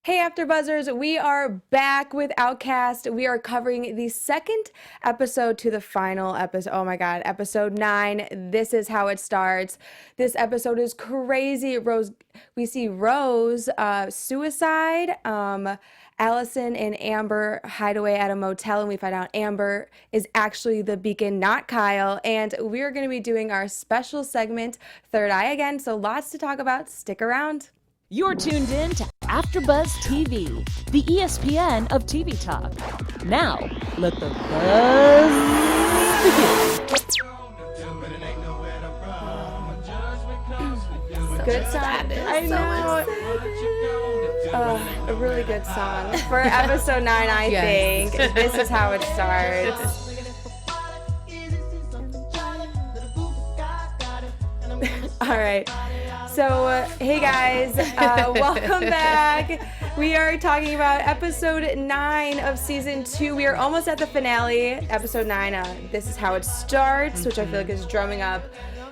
Hey AfterBuzzers, we are back with Outcast. We are covering the second episode to the final episode. Oh my god, episode 9. This is how it starts. This episode is crazy. We see Rose suicide. Allison and Amber hide away at a motel, and we find out Amber is actually the Beacon, not Kyle. And we're going to be doing our special segment, Third Eye again. So lots to talk about. Stick around. You're tuned in to AfterBuzz TV, the ESPN of TV talk. Now, let the buzz begin. Good song. I know. A really good song for episode 9. I think this is how it starts. All right. So, hey guys, welcome back. We are talking about episode 9 of season 2. We are almost at the finale, episode 9. This is how it starts, which I feel like is drumming up.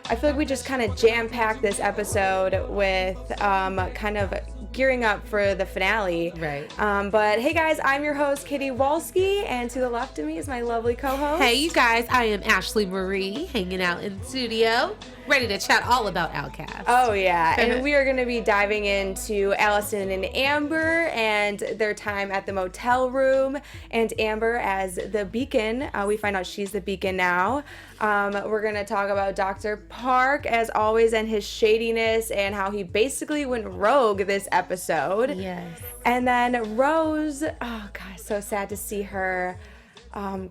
I feel like we just kind of jam-packed this episode with kind of gearing up for the finale. Right. But hey guys, I'm your host, Kitty Wolski, and to the left of me is my lovely co-host. Hey you guys, I am Ashley Marie, hanging out in the studio, ready to chat all about Outcast. Oh yeah, and we are going to be diving into Allison and Amber and their time at the motel room, and Amber as the Beacon. We find out she's the Beacon now. We're going to talk about Dr. Park, as always, and his shadiness and how he basically went rogue this episode. Yes. And then Rose, oh God, so sad to see her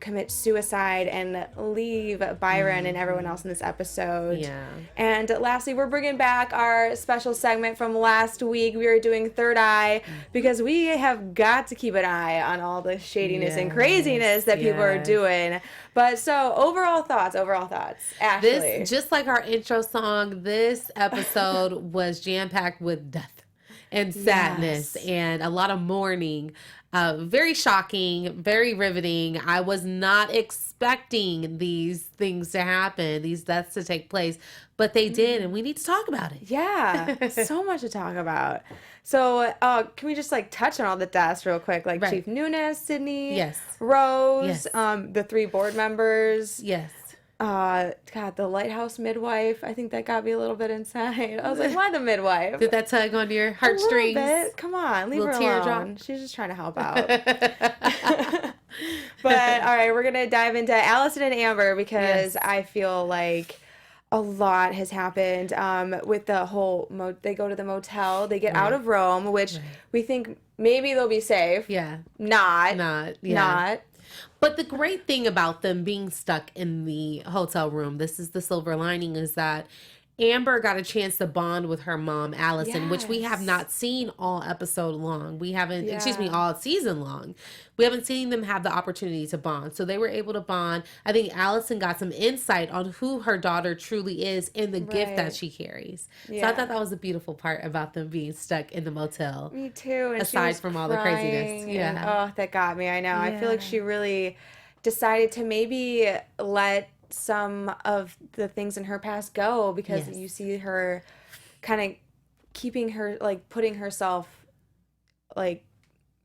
commit suicide and leave Byron and everyone else in this episode. Yeah. And lastly, we're bringing back our special segment from last week. We were doing Third Eye because we have got to keep an eye on all the shadiness and craziness that people are doing. But so overall thoughts, Ashley. This, just like our intro song, this episode was jam-packed with death and sadness and a lot of mourning. Very shocking, very riveting. I was not expecting these things to happen, these deaths to take place, but they did, and we need to talk about it. Yeah, so much to talk about. So can we just touch on all the deaths real quick? Like Chief Nunes, Sydney, Yes. Rose, Yes. The 3 board members. Yes. God, the lighthouse midwife. I think that got me a little bit inside. I was like, why the midwife? Did that tug on your heartstrings? A little bit. Come on, leave her alone. She's just trying to help out. But all right, we're gonna dive into Allison and Amber because I feel like a lot has happened with the whole. They go to the motel. They get out of Rome, which we think maybe they'll be safe. Yeah. Not. But the great thing about them being stuck in the hotel room, this is the silver lining, is that Amber got a chance to bond with her mom, Allison, which we have not seen all episode long. We haven't, all season long. We haven't seen them have the opportunity to bond. So they were able to bond. I think Allison got some insight on who her daughter truly is and the gift that she carries. So I thought that was a beautiful part about them being stuck in the motel. Me too. And aside from all the craziness. And, that got me. I know. I feel like she really decided to maybe let some of the things in her past go because you see her kind of keeping her, putting herself,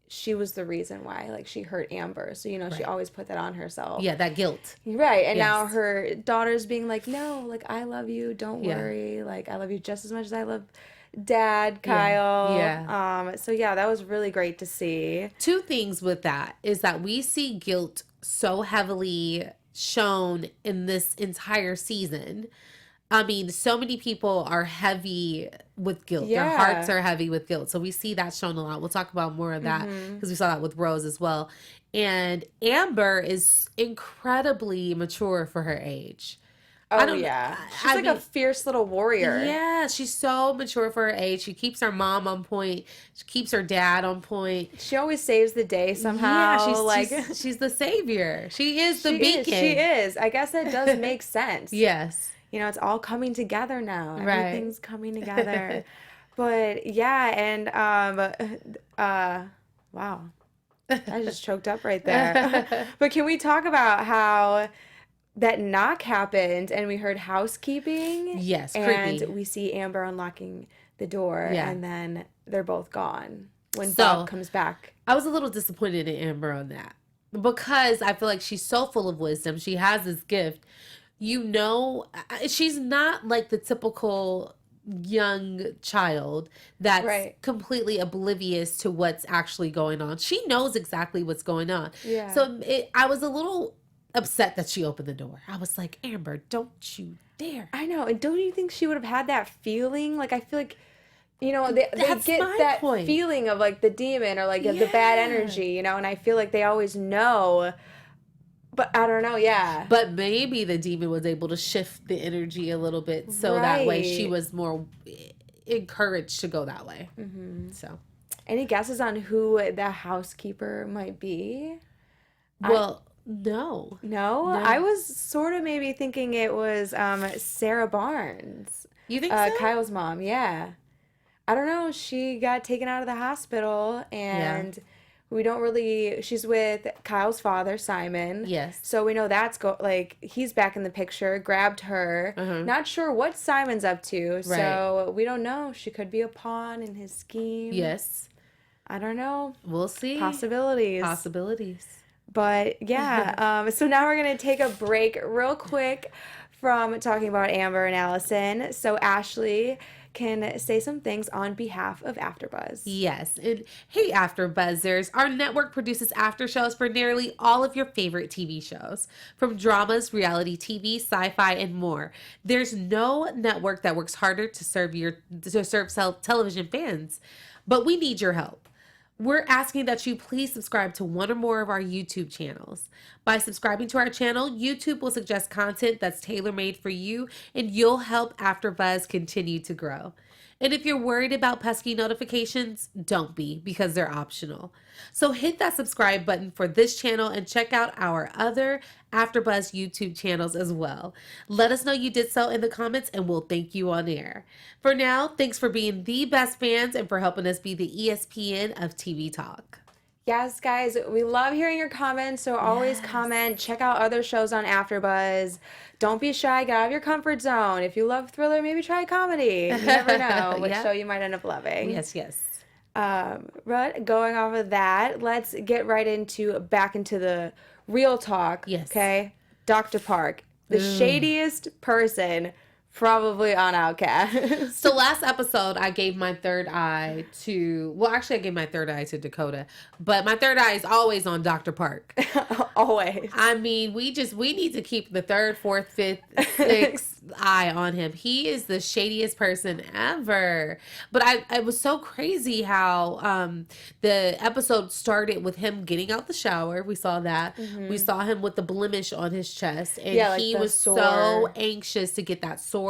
she was the reason why, she hurt Amber. So, she always put that on herself. Yeah, that guilt. Right. And now her daughter's being like, no, I love you. Don't worry. I love you just as much as I love Dad, Kyle. Yeah. So, that was really great to see. 2 things with that is that we see guilt so heavily shown in this entire season. I mean, so many people are heavy with guilt. Their hearts are heavy with guilt. So we see that shown a lot. We'll talk about more of that because we saw that with Rose as well. And Amber is incredibly mature for her age. Oh, yeah. She's a fierce little warrior. Yeah, she's so mature for her age. She keeps her mom on point. She keeps her dad on point. She always saves the day somehow. Yeah, she's the savior. She is the beacon. She is. I guess that does make sense. Yes. It's all coming together now. Everything's coming together. But, and, wow. I just choked up right there. But can we talk about how that knock happened and we heard housekeeping. Yes, and creepy. we see Amber unlocking the door, and then they're both gone. when So, Bob comes back. I was a little disappointed in Amber on that because I feel like she's so full of wisdom. She has this gift. She's not like the typical young child that's Right. completely oblivious to what's actually going on. She knows exactly what's going on. Yeah. So I was a little upset that she opened the door. I was like, Amber, don't you dare. I know. And don't you think she would have had that feeling? Like, I feel like, you know, they That's get my that point. feeling of like the demon or like the bad energy, you know, and I feel like they always know. But I don't know, yeah. But maybe the demon was able to shift the energy a little bit so that way she Right. was more encouraged to go that way. So, Any guesses on who the housekeeper might be? well, no. No? I was sort of maybe thinking it was Sarah Barnes, You think so? Kyle's mom, yeah. I don't know. She got taken out of the hospital and we don't really, she's with Kyle's father, Simon. Yes. So we know that's he's back in the picture, grabbed her. Not sure what Simon's up to. So we don't know. She could be a pawn in his scheme. Yes. I don't know. We'll see. Possibilities. But yeah, so now we're going to take a break real quick from talking about Amber and Allison. So Ashley can say some things on behalf of AfterBuzz. Yes. And hey, AfterBuzzers, our network produces after shows for nearly all of your favorite TV shows, from dramas, reality TV, sci-fi, and more. There's no network that works harder to serve television fans, but we need your help. We're asking that you please subscribe to one or more of our YouTube channels. By subscribing to our channel, YouTube will suggest content that's tailor-made for you, and you'll help AfterBuzz continue to grow. And if you're worried about pesky notifications, don't be, because they're optional. So hit that subscribe button for this channel and check out our other AfterBuzz YouTube channels as well. Let us know you did so in the comments and we'll thank you on air. For now, thanks for being the best fans and for helping us be the ESPN of TV talk. Yes, guys, we love hearing your comments, so always comment. Check out other shows on AfterBuzz. Don't be shy. Get out of your comfort zone. If you love thriller, maybe try comedy. You never know which show you might end up loving. Yes, yes. But going off of that, let's get right back into the real talk. Yes. Okay? Dr. Park, the shadiest person probably on Outcast. So last episode, I gave my third eye I gave my third eye to Dakota, but my third eye is always on Dr. Park. Always. I mean, we need to keep the third, fourth, fifth, sixth eye on him. He is the shadiest person ever. But it was so crazy how the episode started with him getting out the shower. We saw that. We saw him with the blemish on his chest, and he was so anxious to get that sore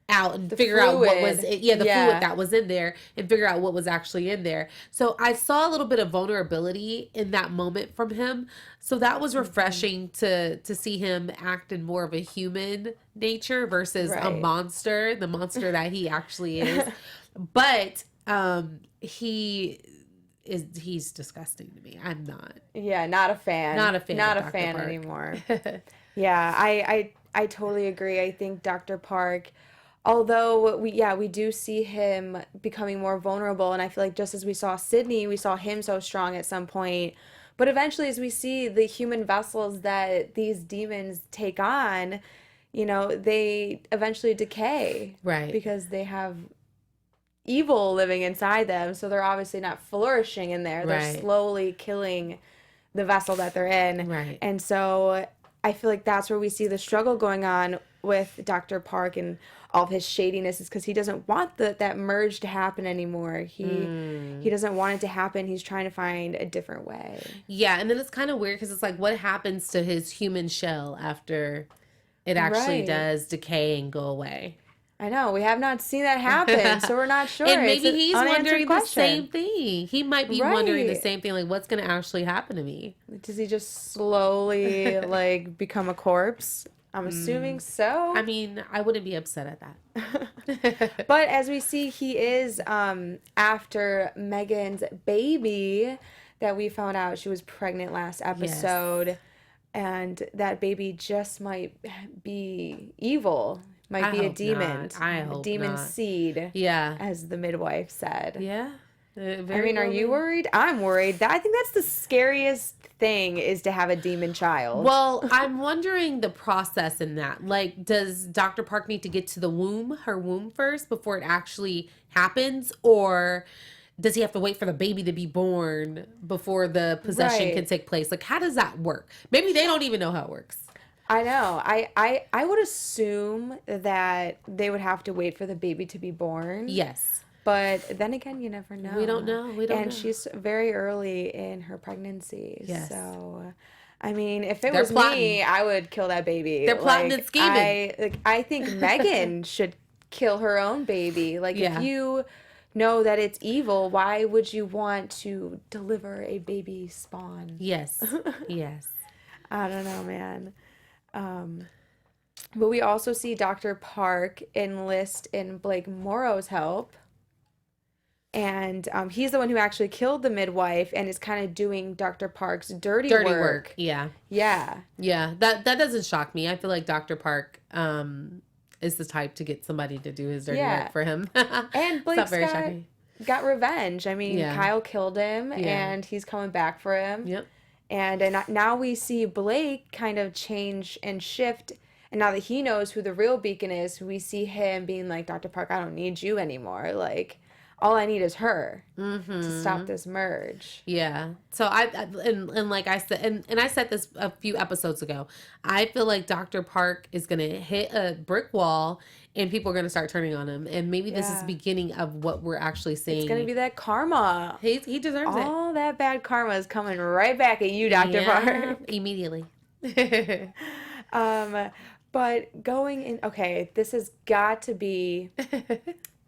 out and figure out what was fluid that was in there and figure out what was actually in there. So I saw a little bit of vulnerability in that moment from him. So that was refreshing to see him act in more of a human nature versus a monster, the monster that he actually is. But he's disgusting to me. I'm not. Yeah, not a fan. Not a fan. Not of a Dr. fan Park. anymore. Yeah, I totally agree. I think Dr. Park, although we do see him becoming more vulnerable, and I feel like just as we saw Sydney, we saw him so strong at some point. But eventually, as we see the human vessels that these demons take on, you know, they eventually decay. Right. Because they have evil living inside them, so they're obviously not flourishing in there. They're slowly killing the vessel that they're in. Right. And so I feel like that's where we see the struggle going on with Dr. Park and all of his shadiness, is because he doesn't want that merge to happen anymore. He doesn't want it to happen. He's trying to find a different way. Yeah, and then it's kind of weird because it's like, what happens to his human shell after it actually does decay and go away? I know. We have not seen that happen, so we're not sure. And maybe he's wondering the same thing. He might be wondering the Right. same thing, like, what's going to actually happen to me? Does he just slowly, become a corpse? I'm assuming so. I mean, I wouldn't be upset at that. But as we see, he is after Megan's baby that we found out she was pregnant last episode. Yes. And that baby just might be evil. Might be a demon. I hope demon not. seed. Yeah. As the midwife said. Yeah. I mean, are you worried? I'm worried. I think that's the scariest thing, is to have a demon child. Well, I'm wondering the process in that. Like, does Dr. Park need to get to her womb first before it actually happens? Or does he have to wait for the baby to be born before the possession can take place? Like, how does that work? Maybe they don't even know how it works. I know. I would assume that they would have to wait for the baby to be born. Yes. But then again, you never know. We don't know. And she's very early in her pregnancy. Yes. So, I mean, if it was me, I would kill that baby. They're plotting and scheming. I think Megan should kill her own baby. Like, if you know that it's evil, why would you want to deliver a baby spawn? Yes. Yes. I don't know, man. But we also see Dr. Park enlist in Blake Morrow's help. And he's the one who actually killed the midwife and is kind of doing Dr. Park's dirty work. Yeah. Yeah. Yeah. That doesn't shock me. I feel like Dr. Park is the type to get somebody to do his dirty work for him. And Blake's got revenge. I mean, Kyle killed him and he's coming back for him. Yep. And now we see Blake kind of change and shift. And now that he knows who the real Beacon is, we see him being like, Dr. Park, I don't need you anymore. Like, all I need is her to stop this merge. Yeah. So and like I said, and I said this a few episodes ago, I feel like Dr. Park is going to hit a brick wall and people are going to start turning on him. And maybe this is the beginning of what we're actually seeing. It's going to be that karma. He deserves it. All that bad karma is coming right back at you, Dr. Park. Immediately. But going in, okay, this has got to be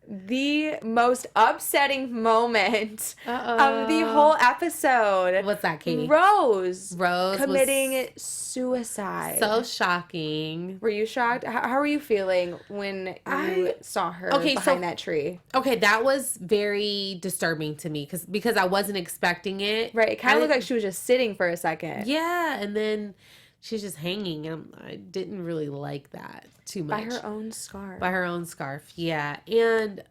the most upsetting moment of the whole episode. What's that, Katie? Rose committing suicide. So shocking. Were you shocked? How were you feeling when you saw her behind that tree? Okay, that was very disturbing to me because I wasn't expecting it. Right, it kind of looked like she was just sitting for a second. Yeah, and then she's just hanging. And I didn't really like that too much. By her own scarf. By her own scarf, yeah. And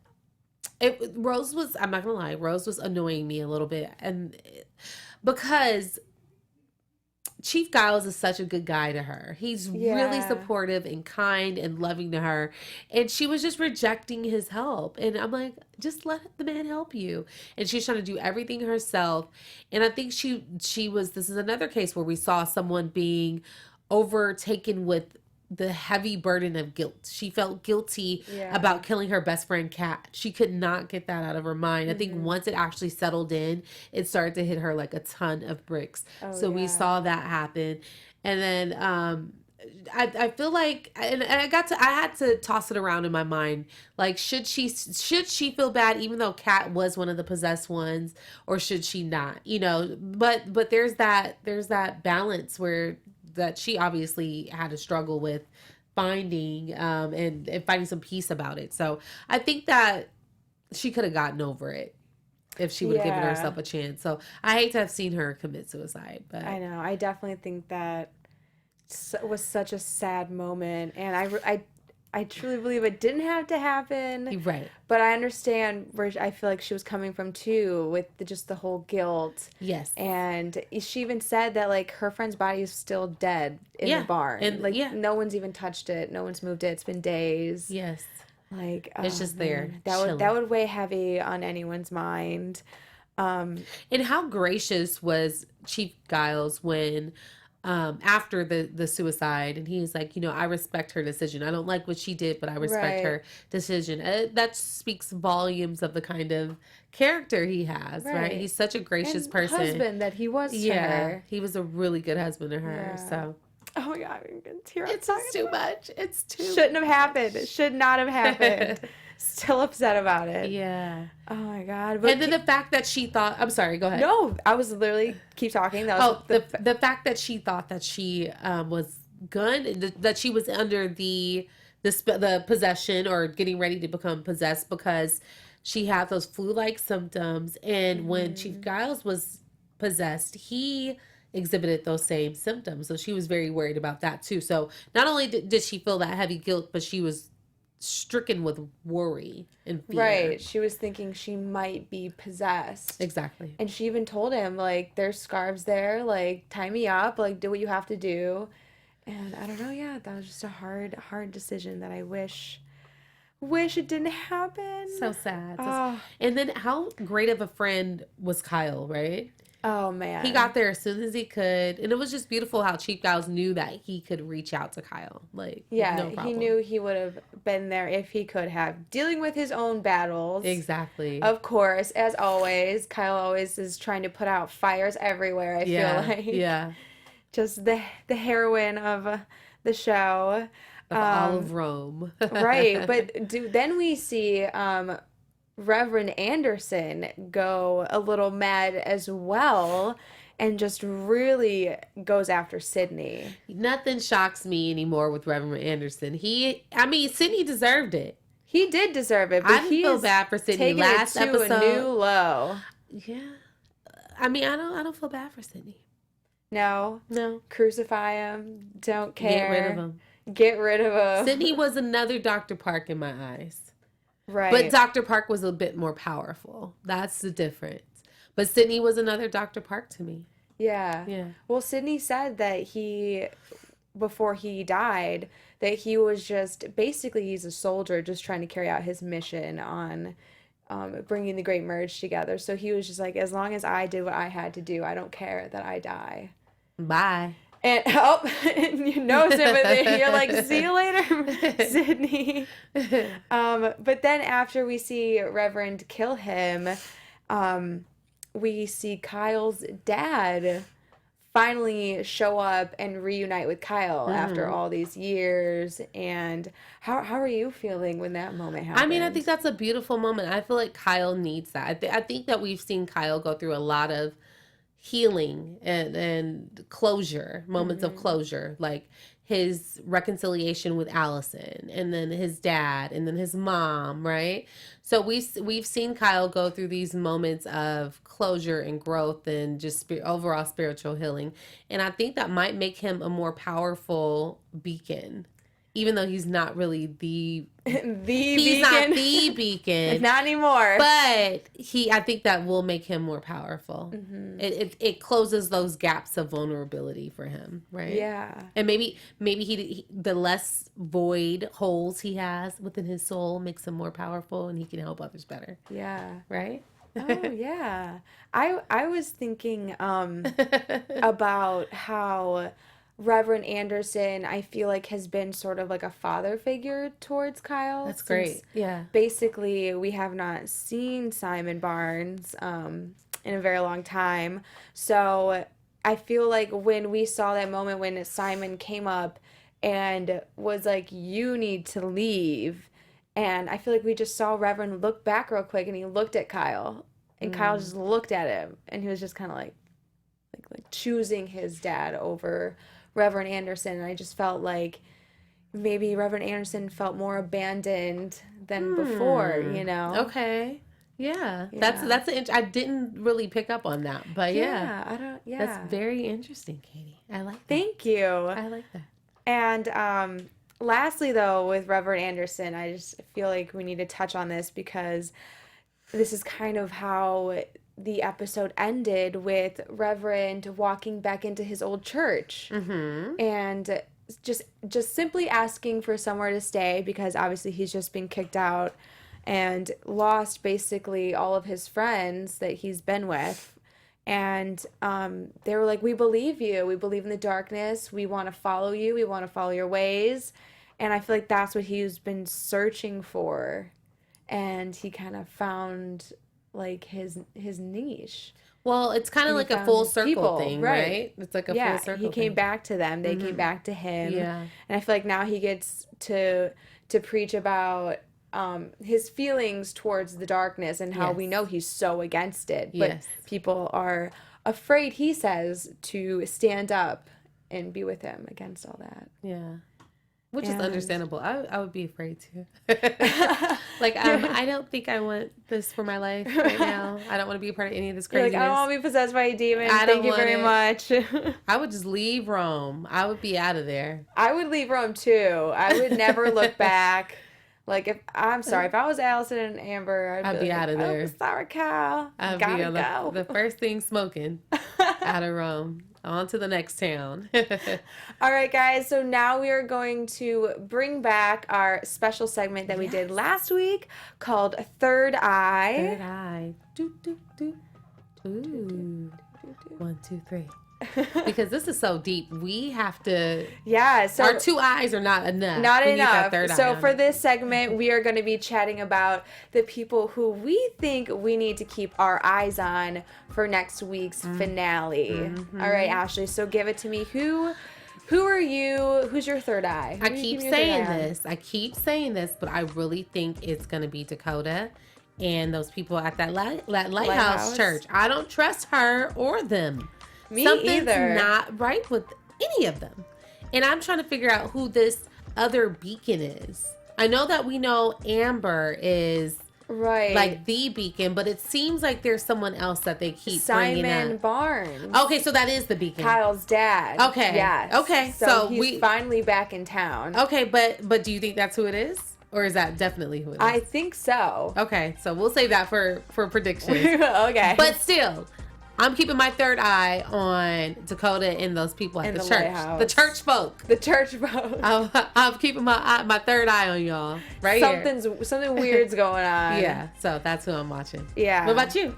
Rose was, I'm not going to lie, Rose was annoying me a little bit. And because Chief Giles is such a good guy to her. He's really supportive and kind and loving to her. And she was just rejecting his help. And I'm like, just let the man help you. And she's trying to do everything herself. And I think she was, this is another case where we saw someone being overtaken with the heavy burden of guilt. She felt guilty about killing her best friend Kat. She could not get that out of her mind. I think once it actually settled in, it started to hit her like a ton of bricks. We saw that happen. And then I feel like, and I had to toss it around in my mind. Like, should she feel bad even though Kat was one of the possessed ones, or should she not? You know, but there's that balance where that she obviously had to struggle with finding and finding some peace about it. So I think that she could have gotten over it if she would have given herself a chance. So I hate to have seen her commit suicide. But I know. I definitely think that was such a sad moment. And I truly believe it didn't have to happen. Right. But I understand where I feel like she was coming from too, with just the whole guilt. Yes. And she even said that like her friend's body is still dead in the barn. And like no one's even touched it. No one's moved it. It's been days. Yes. Like it's just there. That would weigh heavy on anyone's mind. And how gracious was Chief Giles when after the suicide, and he's like, you know, I respect her decision. I don't like what she did, but I respect her decision. That speaks volumes of the kind of character he has, right? He's such a gracious person. Husband that he was to her. He was a really good husband to her. So, oh my God, I'm gonna tear up. It's just too much. It's too. Shouldn't have happened. It should not have happened. Still upset about it. Yeah. Oh my God. But and then the fact that she thought, I'm sorry, go ahead. No, I was literally, keep talking. That was the fact that she thought that she was good, that she was under the possession or getting ready to become possessed because she had those flu-like symptoms. And when Chief Giles was possessed, he exhibited those same symptoms. So she was very worried about that too. So not only did she feel that heavy guilt, but she was stricken with worry and fear. Right. She was thinking she might be possessed. Exactly. And she even told him, like, there's scarves there, like, tie me up, like, do what you have to do. And I don't know, yeah, that was just a hard decision that I wish it didn't happen. So sad. Oh. And then how great of a friend was Kyle, right? Oh, man. He got there as soon as he could. And it was just beautiful how Cheap Gals knew that he could reach out to Kyle. Like, yeah, no problem. he knew he would have been there if he could have. Dealing with his own battles. Exactly. Of course, as always. Kyle always is trying to put out fires everywhere, I feel like. Yeah. Just the heroine of the show. Of all of Rome. Right. But then we see Reverend Anderson go a little mad as well and just really goes after Sydney. Nothing shocks me anymore with Reverend Anderson. Sydney deserved it. He did deserve it, but I feel bad for Sydney. taking Last it to episode, a new low. Yeah. I don't feel bad for Sydney. No. Crucify him. Don't care. Get rid of him. Get rid of him. Sydney was another Dr. Park in my eyes. Right. But Dr. Park was a bit more powerful. That's the difference. But Sydney was another Dr. Park to me. Yeah. Yeah. Well, Sydney said that before he died, that he was he's a soldier just trying to carry out his mission on bringing the Great Merge together. So he was just like, as long as I did what I had to do, I don't care that I die. Bye. And no sympathy. You're like, see you later, Sydney. But then after we see Reverend kill him, we see Kyle's dad finally show up and reunite with Kyle after all these years. And how are you feeling when that moment happened? I think that's a beautiful moment. I feel like Kyle needs that. I think that we've seen Kyle go through a lot of healing and closure, moments of closure, like his reconciliation with Allison, and then his dad, and then his mom, right? So we've seen Kyle go through these moments of closure and growth and just overall spiritual healing, and I think that might make him a more powerful beacon. Even though he's not really he's beacon. not the beacon. Not anymore. But I think that will make him more powerful. Mm-hmm. It closes those gaps of vulnerability for him, right? Yeah. And maybe the less void holes he has within his soul makes him more powerful, and he can help others better. Yeah. Right? Oh yeah. I was thinking about how Reverend Anderson, I feel like, has been sort of like a father figure towards Kyle. That's great. Yeah. Basically, we have not seen Simon Barnes in a very long time. So I feel like when we saw that moment when Simon came up and was like, you need to leave. And I feel like we just saw Reverend look back real quick, and he looked at Kyle. And Kyle just looked at him. And he was just kind of like choosing his dad over Reverend Anderson. And I just felt like maybe Reverend Anderson felt more abandoned than before, you know? Okay. Yeah. That's I didn't really pick up on that, but yeah. That's very interesting, Katie. I like that. Thank you. I like that. And lastly, though, with Reverend Anderson, I just feel like we need to touch on this because this is kind of how the episode ended, with Reverend walking back into his old church and just simply asking for somewhere to stay, because obviously he's just been kicked out and lost basically all of his friends that he's been with. And they were like, we believe you. We believe in the darkness. We want to follow you. We want to follow your ways. And I feel like that's what he's been searching for. And he kind of found like his niche. Well, it's kind of like a full circle thing, right? It's like a full circle. He came back to them. They came back to him. Yeah. And I feel like now he gets to preach about his feelings towards the darkness and how we know he's so against it. But people are afraid, he says, to stand up and be with him against all that. Yeah. Which is understandable. I would be afraid too. I don't think I want this for my life right now. I don't want to be a part of any of this craziness. You're like, I don't want to be possessed by a demon. Thank you very much. I would just leave Rome. I would be out of there. I would leave Rome too. I would never look back. Like, if I was Allison and Amber, I'd be like, out of there. Oh, sorry, Kyle. I'd Gotta be on go. the first thing smoking out of Rome. On to the next town. All right, guys. So now we are going to bring back our special segment that we did last week called Third Eye. Third eye. Do, do, do. Ooh. 1, 2, 3. Because this is so deep. We have to. Yeah. So our 2 eyes are not enough. Not we need enough. that third So eye for on it. this segment, we are going to be chatting about the people who we think we need to keep our eyes on for next week's finale. Mm-hmm. All right, Ashley. So give it to me. Who are you? Who's your third eye? I keep saying this, but I really think it's going to be Dakota and those people at that lighthouse church. I don't trust her or them. Me Something's either. not right with any of them. And I'm trying to figure out who this other beacon is. I know that we know Amber is right, like the beacon, but it seems like there's someone else that they keep bringing Simon up. Barnes. Okay, so that is the beacon. Kyle's dad. Okay. Yes. Okay, So, so he's finally back in town. Okay, but do you think that's who it is? Or is that definitely who it is? I think so. Okay, so we'll save that for predictions. Okay. But still, I'm keeping my third eye on Dakota and those people at And the the church. lighthouse. The church folk. The church vote. I'm keeping my third eye on y'all. Right here. Something weird's going on. Yeah, so that's who I'm watching. Yeah. What about you?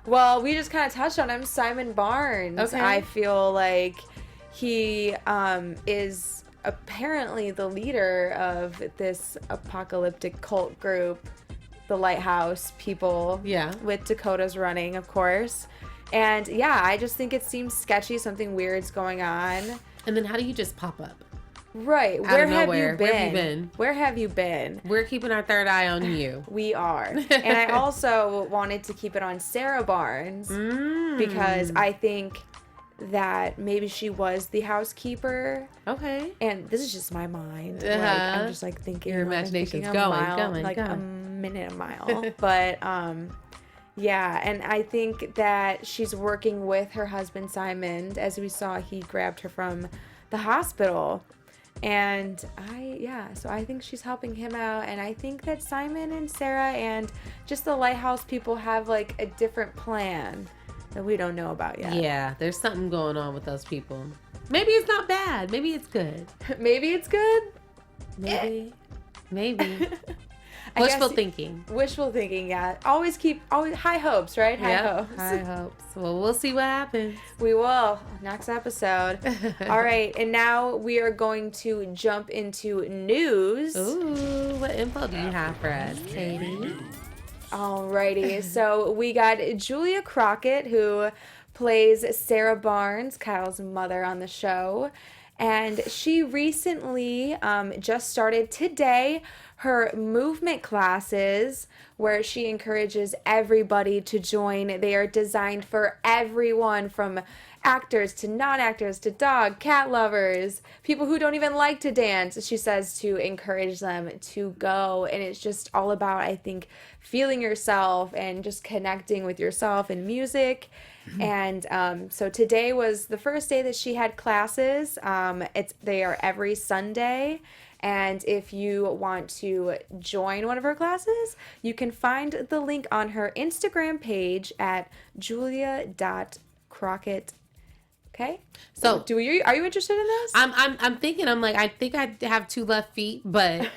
Well, we just kind of touched on him, Simon Barnes. Okay. I feel like he is apparently the leader of this apocalyptic cult group, the Lighthouse people. Yeah. With Dakota's running, of course. And yeah, I just think it seems sketchy. Something weird's going on. And then how do you just pop up? Right. Out Where of have nowhere. you been? Where have you been? Where have you been? We're keeping our third eye on you. We are. And I also wanted to keep it on Sarah Barnes because I think that maybe she was the housekeeper. Okay. And this is just my mind. Uh-huh. Like, I'm just like thinking. Your like, I'm imagination's thinking going. like a minute a mile. But yeah, and I think that she's working with her husband Simon. As we saw, he grabbed her from the hospital. And so I think she's helping him out. And I think that Simon and Sarah and just the Lighthouse people have like a different plan that we don't know about yet. Yeah, there's something going on with those people. Maybe it's not bad. Maybe it's good. Maybe it's good. Maybe. Maybe. I Wishful guess- thinking. Wishful thinking, yeah. Always high hopes, right? High hopes. High hopes. Well, we'll see what happens. We will. Next episode. All right. And now we are going to jump into news. Ooh, what info do you have for us, Katie? Alrighty. So we got Julia Crockett, who plays Sarah Barnes, Kyle's mother on the show. And she recently just started today her movement classes where she encourages everybody to join. They are designed for everyone, from actors to non-actors to dog, cat lovers, people who don't even like to dance. She says to encourage them to go. And it's just all about, I think, feeling yourself and just connecting with yourself in music. And so today was the first day that she had classes. They are every Sunday. And if you want to join one of her classes, you can find the link on her Instagram page at julia.crockett. Okay. So are you interested in this? I'm thinking, I think I have 2 left feet, but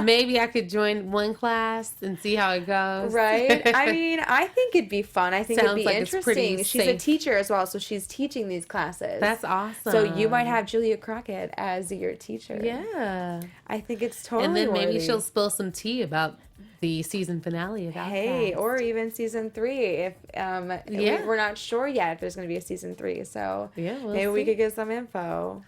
maybe I could join one class and see how it goes. Right. I mean, I think it'd be fun. I think Sounds it'd be like it's pretty interesting. She's a safe. teacher as well, so she's teaching these classes. That's awesome. So you might have Julia Crockett as your teacher. Yeah. I think it's totally And then maybe worthy. she'll spill some tea about the season finale of Outcast. Hey, or even season 3 if we're not sure yet if there's going to be a season 3. So we'll maybe we see. could get some info.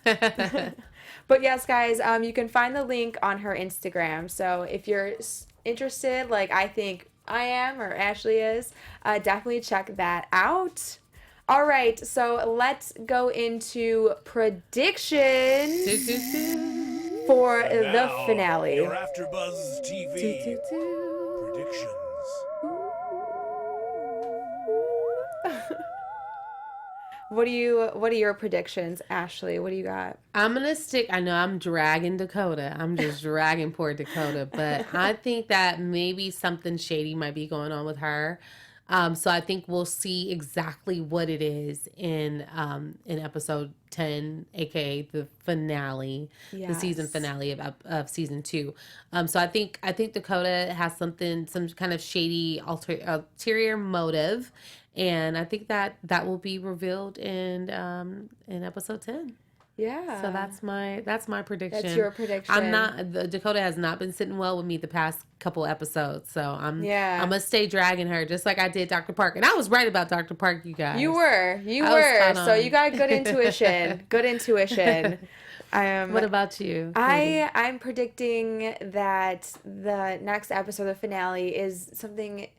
But yes, guys, you can find the link on her Instagram. So if you're interested, like I think I am or Ashley is, definitely check that out. All right, so let's go into predictions for the finale. Your AfterBuzz TV predictions. What are your predictions, Ashley? What do you got? I'm going to stick. I know I'm dragging Dakota. I'm just dragging poor Dakota. But I think that maybe something shady might be going on with her. So I think we'll see exactly what it is in episode 10, aka the finale, the season finale of season 2. So I think Dakota has some kind of shady ulterior motive, and I think that will be revealed in episode 10. Yeah. So that's my prediction. That's your prediction. Dakota has not been sitting well with me the past couple episodes. So I'm gonna stay dragging her just like I did Dr. Park. And I was right about Dr. Park, you guys. You were. So you got good intuition. Good intuition. What about you? I'm predicting that the next episode, the finale, is something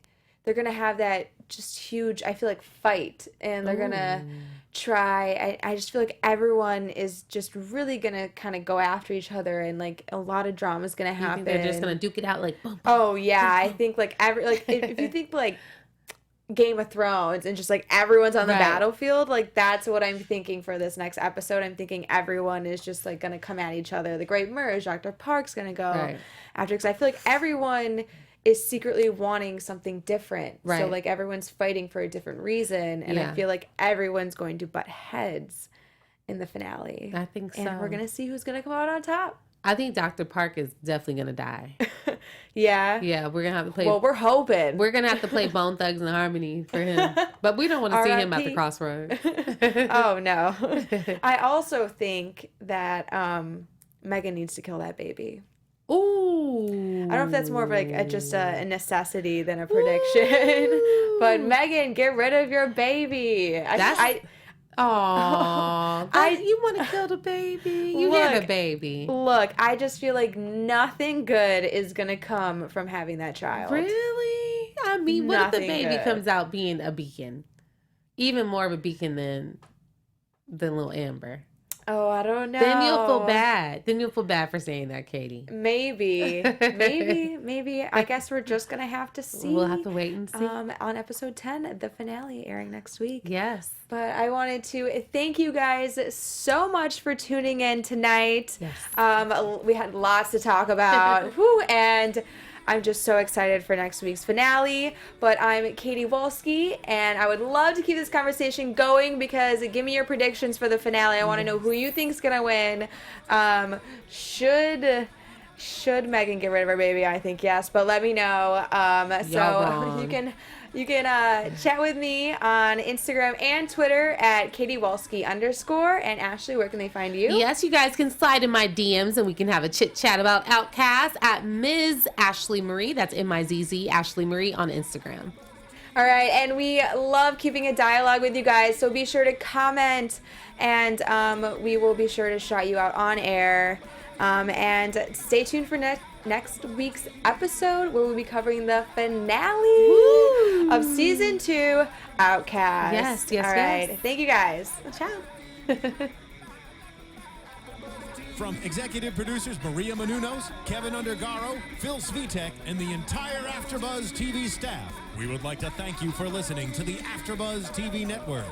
they're gonna have that just huge, I feel like, fight, and they're gonna try. I just feel like everyone is just really gonna kind of go after each other, and like a lot of drama is gonna happen. You think they're just gonna duke it out like boom, boom, oh yeah, I think like if you think like Game of Thrones and just like everyone's on the battlefield, like that's what I'm thinking for this next episode. I'm thinking everyone is just like gonna come at each other. The Great Merge, Dr. Park's gonna go after, because I feel like everyone is secretly wanting something different. Right. So like everyone's fighting for a different reason, and I feel like everyone's going to butt heads in the finale. I think so. And we're gonna see who's gonna come out on top. I think Dr. Park is definitely gonna die. Yeah, we're gonna have to play. Well, we're hoping we're gonna have to play Bone Thugs and Harmony for him, but we don't want to see him at the crossroads. Oh no. I also think that Megan needs to kill that baby. Ooh. I don't know if that's more of like just a necessity than a prediction. But Megan, get rid of your baby. You want to kill the baby? You hear the baby. Look, I just feel like nothing good is going to come from having that child. Really? I mean, what if the baby comes out being a beacon? Even more of a beacon than little Amber. Oh, I don't know. Then you'll feel bad. For saying that, Katie. Maybe. I guess we're just going to have to see. We'll have to wait and see. On episode 10, the finale airing next week. Yes. But I wanted to thank you guys so much for tuning in tonight. Yes. We had lots to talk about. And I'm just so excited for next week's finale. But I'm Katie Wolski, and I would love to keep this conversation going, because give me your predictions for the finale. I want to know who you think's gonna win. Should Megan get rid of her baby? I think yes, but let me know. So you can chat with me on Instagram and Twitter at KatieWolski_. And Ashley, where can they find you? Yes, you guys can slide in my DMs and we can have a chit chat about Outcast at Ms. Ashley Marie. That's MIZZ Ashley Marie on Instagram. All right, and we love keeping a dialogue with you guys, so be sure to comment, and we will be sure to shout you out on air. And stay tuned for next week's episode, where we'll be covering the finale of season 2, Outcast. Yes. All right. Thank you guys. Ciao. From executive producers Maria Menounos, Kevin Undergaro, Phil Svitek, and the entire AfterBuzz TV staff, we would like to thank you for listening to the AfterBuzz TV network.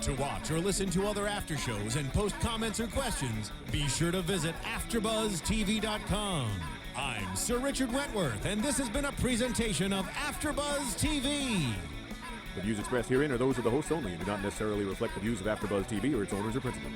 To watch or listen to other after shows and post comments or questions, be sure to visit AfterBuzzTV.com. I'm Sir Richard Wentworth, and this has been a presentation of AfterBuzz TV. The views expressed herein are those of the hosts only and do not necessarily reflect the views of AfterBuzz TV or its owners or principals.